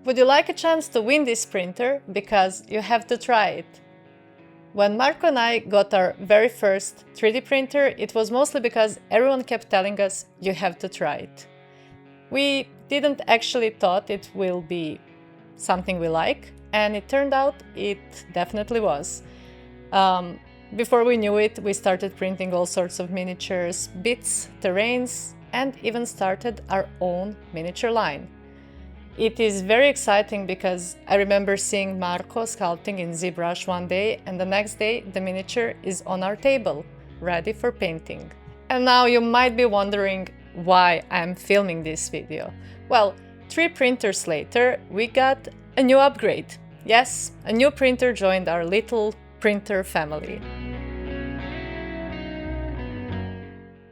Would you like a chance to win this printer? Because you have to try it. When Marko and I got our very first 3D printer, it was mostly because everyone kept telling us you have to try it. We didn't actually thought it will be something we like, and it turned out it definitely was. Before we knew it, we started printing all sorts of miniatures, bits, terrains, and even started our own miniature line. It is very exciting because I remember seeing Marko sculpting in ZBrush one day, and the next day the miniature is on our table, ready for painting. And now you might be wondering why I'm filming this video. Well, 3 printers later, we got a new upgrade. Yes, a new printer joined our little printer family.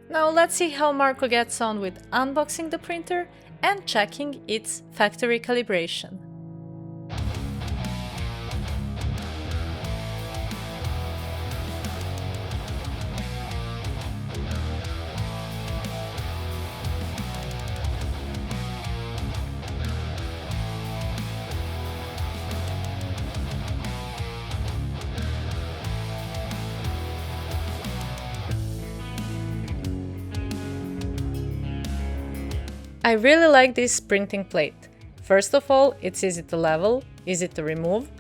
Now let's see how Marko gets on with unboxing the printer and checking its factory calibration. I really like this printing plate. First of all, it's easy to level, easy to remove,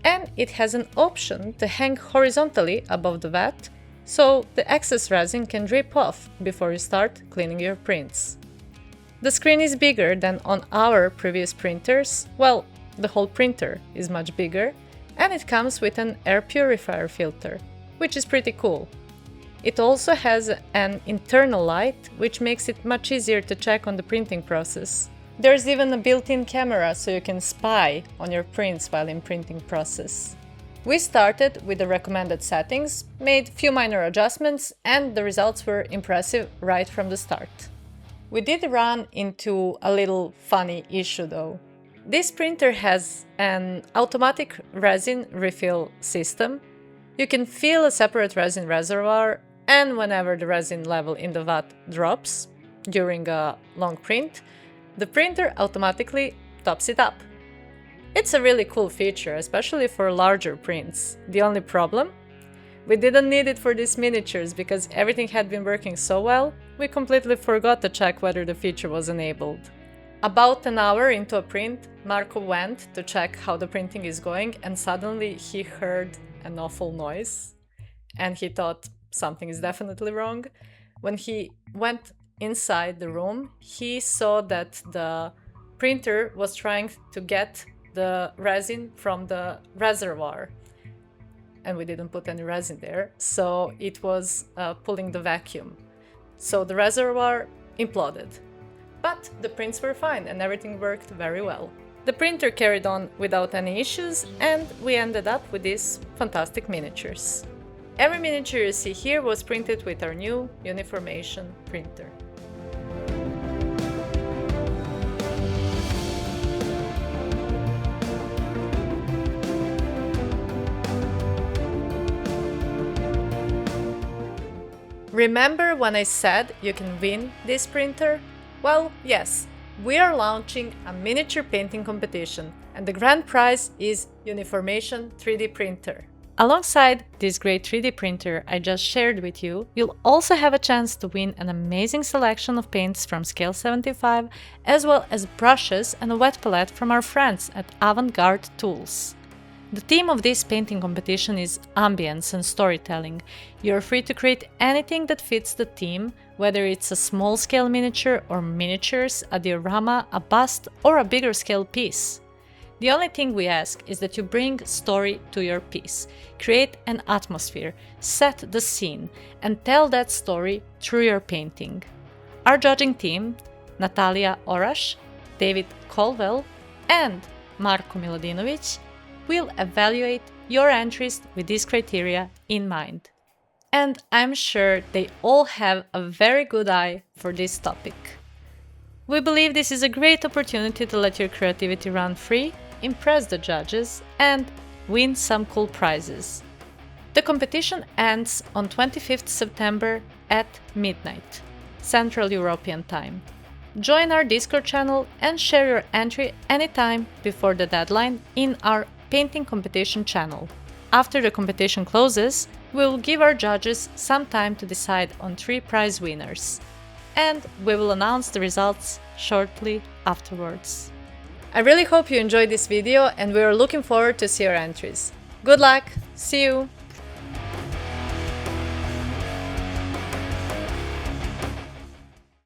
and it has an option to hang horizontally above the vat, so the excess resin can drip off before you start cleaning your prints. The screen is bigger than on our previous printers. Well, the whole printer is much bigger, and it comes with an air purifier filter, which is pretty cool. It also has an internal light, which makes it much easier to check on the printing process. There's even a built-in camera so you can spy on your prints while in printing process. We started with the recommended settings, made few minor adjustments, and the results were impressive right from the start. We did run into a little funny issue though. This printer has an automatic resin refill system. You can fill a separate resin reservoir, and whenever the resin level in the vat drops during a long print, the printer automatically tops it up. It's a really cool feature, especially for larger prints. The only problem? We didn't need it for these miniatures because everything had been working so well, we completely forgot to check whether the feature was enabled. About an hour into a print, Marko went to check how the printing is going, and suddenly he heard an awful noise, and he thought something is definitely wrong. When he went inside the room, he saw that the printer was trying to get the resin from the reservoir, and we didn't put any resin there, so it was pulling the vacuum. So the reservoir imploded. But the prints were fine and everything worked very well. The printer carried on without any issues, and we ended up with these fantastic miniatures. Every miniature you see here was printed with our new Uniformation printer. Remember when I said you can win this printer? Well, yes, we are launching a miniature painting competition, and the grand prize is Uniformation 3D printer. Alongside this great 3D printer I just shared with you, you'll also have a chance to win an amazing selection of paints from Scale 75, as well as brushes and a wet palette from our friends at Avant-Garde Tools. The theme of this painting competition is ambience and storytelling. You're free to create anything that fits the theme, whether it's a small-scale miniature or miniatures, a diorama, a bust, or a bigger scale piece. The only thing we ask is that you bring story to your piece, create an atmosphere, set the scene, and tell that story through your painting. Our judging team, Natalia Orash, David Colwell, and Marko Miladinovic, will evaluate your entries with these criteria in mind. And I'm sure they all have a very good eye for this topic. We believe this is a great opportunity to let your creativity run free, impress the judges, and win some cool prizes. The competition ends on 25th September at midnight, Central European Time. join our Discord channel and share your entry anytime before the deadline in our painting competition channel. After the competition closes, we will give our judges some time to decide on 3 prize winners. And we will announce the results shortly afterwards. I really hope you enjoyed this video and we are looking forward to see your entries. Good luck! See you!